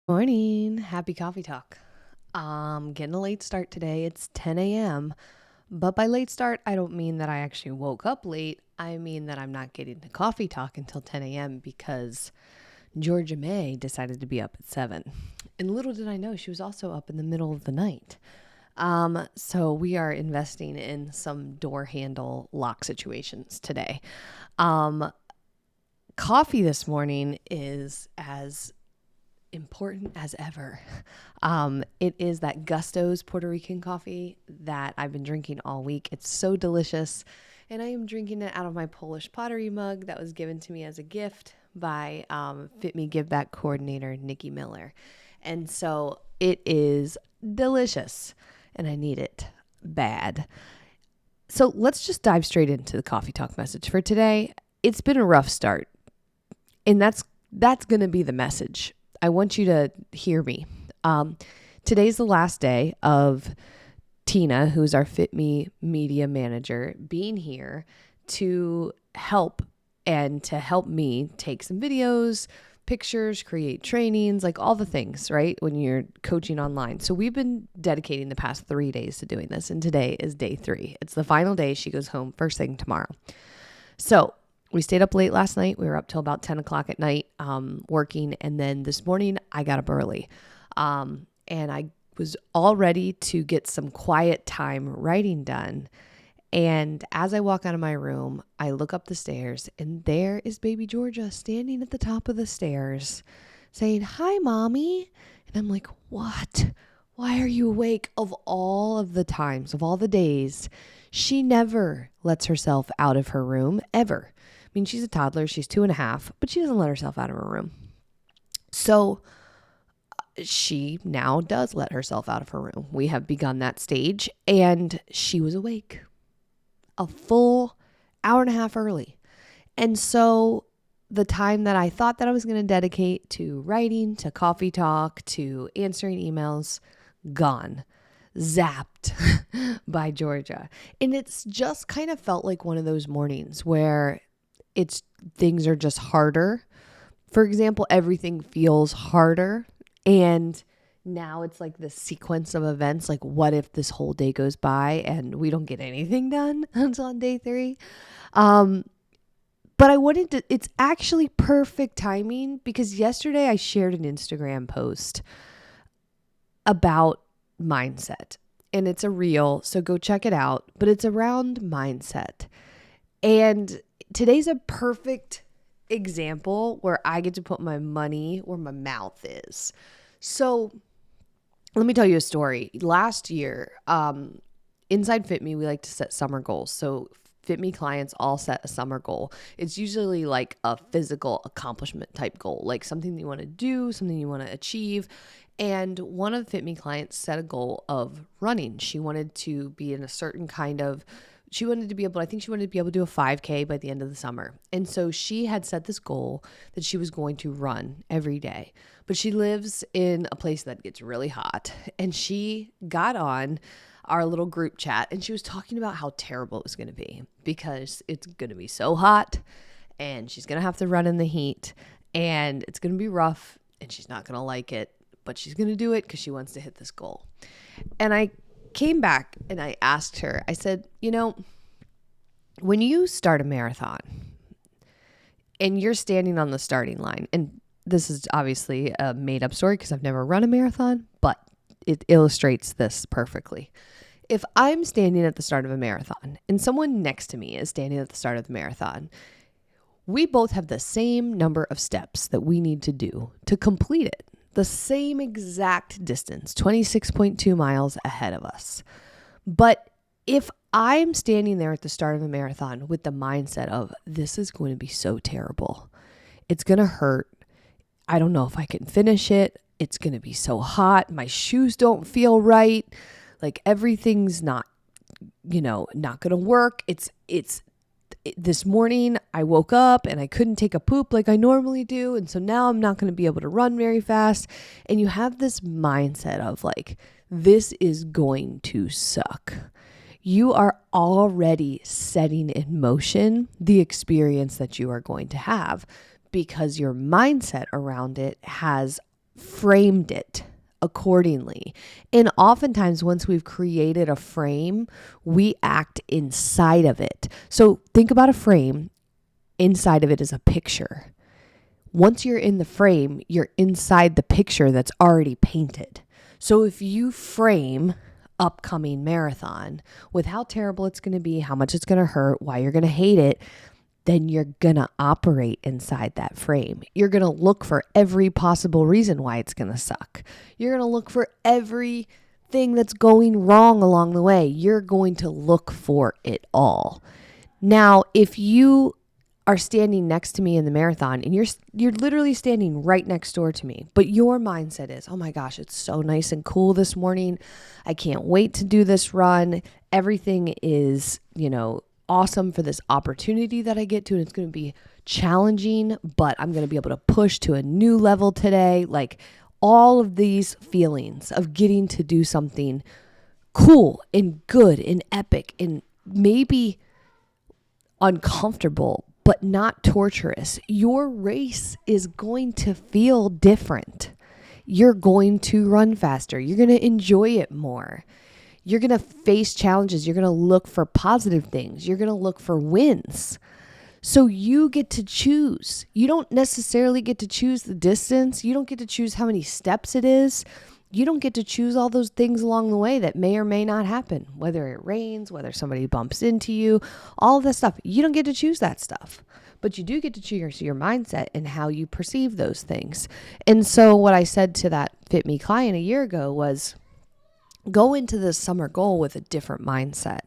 Morning. Happy coffee talk. Getting a late start today. It's 10 a.m. But by late start, I don't mean that I actually woke up late. I mean that I'm not getting to coffee talk until 10 a.m. because Georgia May decided to be up at 7. And little did I know she was also up in the middle of the night. So we are investing in some door handle lock situations today. Um, Coffee this morning is as important as ever. It is that Gusto's Puerto Rican coffee that I've been drinking all week. It's so delicious. And I am drinking it out of my Polish pottery mug that was given to me as a gift by fitme Give Back coordinator Nikki Miller. And so it is delicious and I need it bad. So let's just dive straight into the coffee talk message for today. It's been a rough start. And that's going to be the message. I want you to hear me. Today's the last day of Tina, who's our fitme media manager, being here to help me take some videos, pictures, create trainings, like all the things, right? When you're coaching online. So we've been dedicating the past 3 days to doing this. And today is day 3. It's the final day. She goes home first thing tomorrow. So we stayed up late last night. We were up till about 10 o'clock at night working. And then this morning I got up early. And I was all ready to get some quiet time writing done. And as I walk out of my room, I look up the stairs and there is baby Georgia standing at the top of the stairs saying, "Hi, mommy." And I'm like, what? Why are you awake? Of all of the times, of all the days, she never lets herself out of her room ever. I mean, she's a toddler, she's 2.5, but she doesn't let herself out of her room. So she now does let herself out of her room. We have begun that stage and she was awake a full hour and a half early. And so the time that I thought that I was going to dedicate to writing, to coffee talk, to answering emails, gone, zapped by Georgia. And it's just kind of felt like one of those mornings where things are just harder. For example, everything feels harder. And now it's like this sequence of events. Like, what if this whole day goes by and we don't get anything done until on day 3? But it's actually perfect timing because yesterday I shared an Instagram post about mindset and it's a reel. So go check it out, but it's around mindset. And today's a perfect example where I get to put my money where my mouth is. So let me tell you a story. Last year, inside FitMe, we like to set summer goals. So FitMe clients all set a summer goal. It's usually like a physical accomplishment type goal, like something that you want to do, something you want to achieve. And one of the FitMe clients set a goal of running. She wanted to be in a certain kind of she wanted to be able to do a 5K by the end of the summer. And so she had set this goal that she was going to run every day. But she lives in a place that gets really hot. And she got on our little group chat and she was talking about how terrible it was going to be because it's going to be so hot and she's going to have to run in the heat and it's going to be rough and she's not going to like it, but she's going to do it because she wants to hit this goal. And I came back and I asked her, I said, when you start a marathon and you're standing on the starting line, and this is obviously a made up story because I've never run a marathon, but it illustrates this perfectly. If I'm standing at the start of a marathon and someone next to me is standing at the start of the marathon, we both have the same number of steps that we need to do to complete it. The same exact distance, 26.2 miles ahead of us. But if I'm standing there at the start of a marathon with the mindset of this is going to be so terrible, it's going to hurt, I don't know if I can finish it, it's going to be so hot, my shoes don't feel right, like everything's not going to work. This morning I woke up and I couldn't take a poop like I normally do. And so now I'm not going to be able to run very fast. And you have this mindset of like, this is going to suck. You are already setting in motion the experience that you are going to have because your mindset around it has framed it accordingly. And oftentimes once we've created a frame, we act inside of it. So think about a frame. Inside of it is a picture. Once you're in the frame, you're inside the picture that's already painted. So if you frame upcoming marathon with how terrible it's going to be, how much it's going to hurt, why you're going to hate it, then you're going to operate inside that frame. You're going to look for every possible reason why it's going to suck. You're going to look for everything that's going wrong along the way. You're going to look for it all. Now, if you are standing next to me in the marathon and you're literally standing right next door to me, but your mindset is, oh my gosh, it's so nice and cool this morning. I can't wait to do this run. Everything is, awesome for this opportunity that I get to, and it's going to be challenging, but I'm going to be able to push to a new level today. Like all of these feelings of getting to do something cool and good and epic and maybe uncomfortable, but not torturous. Your race is going to feel different. You're going to run faster. You're going to enjoy it more. You're going to face challenges. You're going to look for positive things. You're going to look for wins. So you get to choose. You don't necessarily get to choose the distance. You don't get to choose how many steps it is. You don't get to choose all those things along the way that may or may not happen, whether it rains, whether somebody bumps into you, all of this stuff. You don't get to choose that stuff, but you do get to choose your mindset and how you perceive those things. And so what I said to that fitme client a year ago was, go into this summer goal with a different mindset.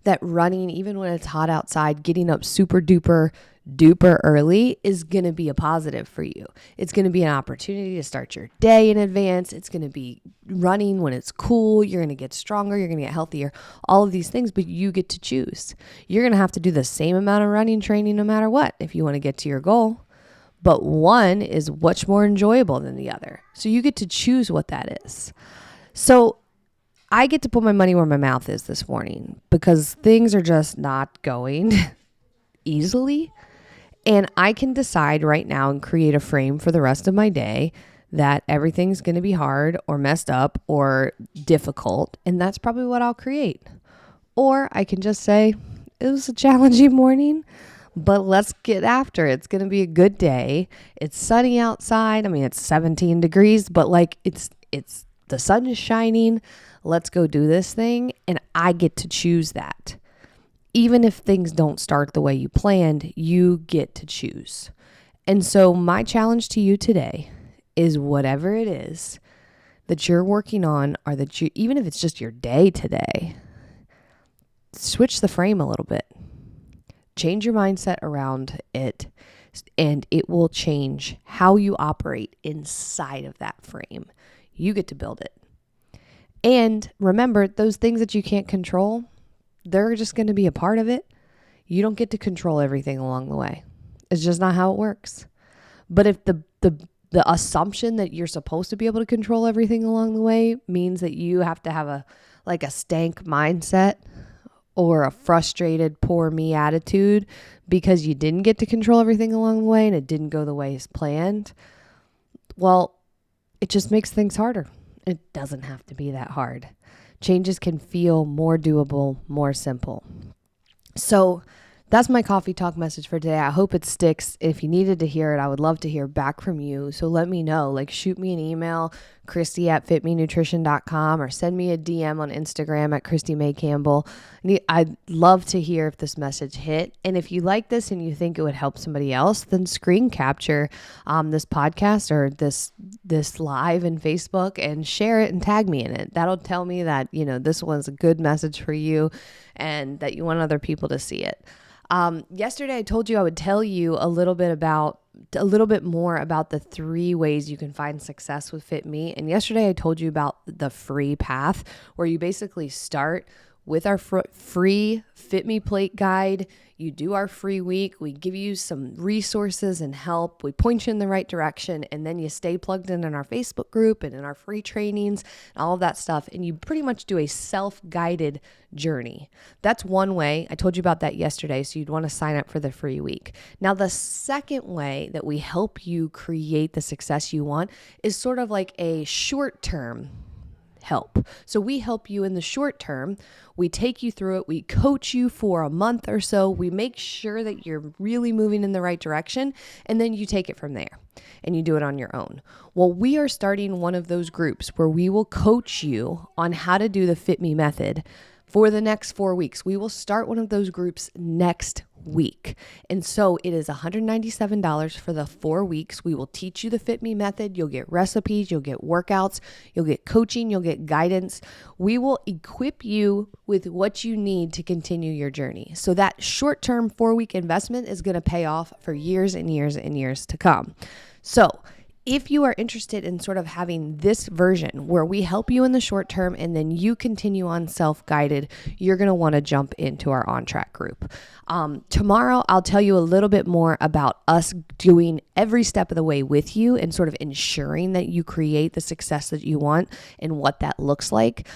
That running, even when it's hot outside, getting up super duper early is going to be a positive for you. It's going to be an opportunity to start your day in advance. It's going to be running when it's cool. You're going to get stronger. You're going to get healthier. All of these things, but you get to choose. You're going to have to do the same amount of running training no matter what if you want to get to your goal. But one is much more enjoyable than the other. So you get to choose what that is. So I get to put my money where my mouth is this morning because things are just not going easily. And I can decide right now and create a frame for the rest of my day that everything's going to be hard or messed up or difficult. And that's probably what I'll create. Or I can just say, it was a challenging morning, but let's get after it. It's going to be a good day. It's sunny outside. I mean, it's 17 degrees, but like it's the sun is shining. Let's go do this thing. And I get to choose that. Even if things don't start the way you planned, you get to choose. And so my challenge to you today is whatever it is that you're working on, or that you, even if it's just your day today, switch the frame a little bit. Change your mindset around it, and it will change how you operate inside of that frame. You get to build it. And remember, those things that you can't control, they're just going to be a part of it. You don't get to control everything along the way. It's just not how it works. But if the assumption that you're supposed to be able to control everything along the way means that you have to have a stank mindset or a frustrated poor me attitude because you didn't get to control everything along the way and it didn't go the way as planned, well, it just makes things harder. It doesn't have to be that hard. Changes can feel more doable, more simple. So that's my coffee talk message for today. I hope it sticks. If you needed to hear it, I would love to hear back from you. So let me know. Shoot me an email, Christy@fitmenutrition.com, or send me a DM on Instagram at Christy May Campbell. I'd love to hear if this message hit. And if you like this and you think it would help somebody else, then screen capture this podcast or this live in Facebook and share it and tag me in it. That'll tell me that, this one's a good message for you and that you want other people to see it. Yesterday I told you I would tell you a little bit more about the 3 ways you can find success with fitme. And yesterday I told you about the free path where you basically start with our free fitme plate guide. You do our free week. We give you some resources and help. We point you in the right direction, and then you stay plugged in our Facebook group and in our free trainings and all of that stuff. And you pretty much do a self-guided journey. That's one way. I told you about that yesterday, so you'd want to sign up for the free week. Now, the second way that we help you create the success you want is sort of like a short-term help. So we help you in the short term. We take you through it. We coach you for a month or so. We make sure that you're really moving in the right direction, and then you take it from there and you do it on your own. Well, we are starting one of those groups where we will coach you on how to do the fitme method for the next 4 weeks. We will start one of those groups next week. And so it is $197 for the 4 weeks. We will teach you the fitme method. You'll get recipes, you'll get workouts, you'll get coaching, you'll get guidance. We will equip you with what you need to continue your journey. So that short-term 4-week investment is going to pay off for years and years and years to come. So if you are interested in sort of having this version where we help you in the short term and then you continue on self-guided, you're going to want to jump into our On Track group. Tomorrow, I'll tell you a little bit more about us doing every step of the way with you and sort of ensuring that you create the success that you want and what that looks like.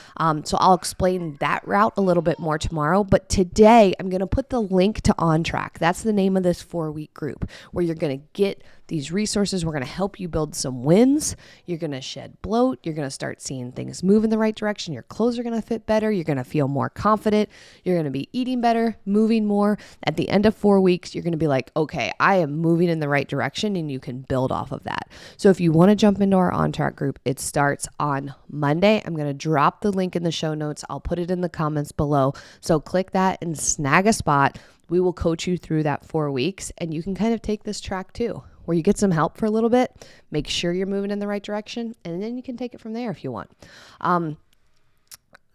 So I'll explain that route a little bit more tomorrow. But today, I'm going to put the link to On Track. That's the name of this 4-week group where you're going to get these resources. We're going to help you build some wins. You're going to shed bloat. You're going to start seeing things move in the right direction. Your clothes are going to fit better. You're going to feel more confident. You're going to be eating better, moving more. At the end of 4 weeks, you're going to be like, okay, I am moving in the right direction, and you can build off of that. So if you want to jump into our On Track group, it starts on Monday. I'm going to drop the link in the show notes. I'll put it in the comments below. So click that and snag a spot. We will coach you through that 4 weeks, and you can kind of take this track too, where you get some help for a little bit, make sure you're moving in the right direction, and then you can take it from there if you want.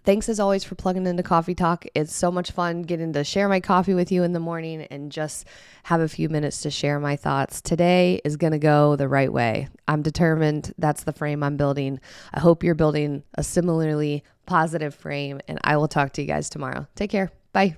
Thanks as always for plugging into Coffee Talk. It's so much fun getting to share my coffee with you in the morning and just have a few minutes to share my thoughts. Today is going to go the right way. I'm determined. That's the frame I'm building. I hope you're building a similarly positive frame, and I will talk to you guys tomorrow. Take care. Bye.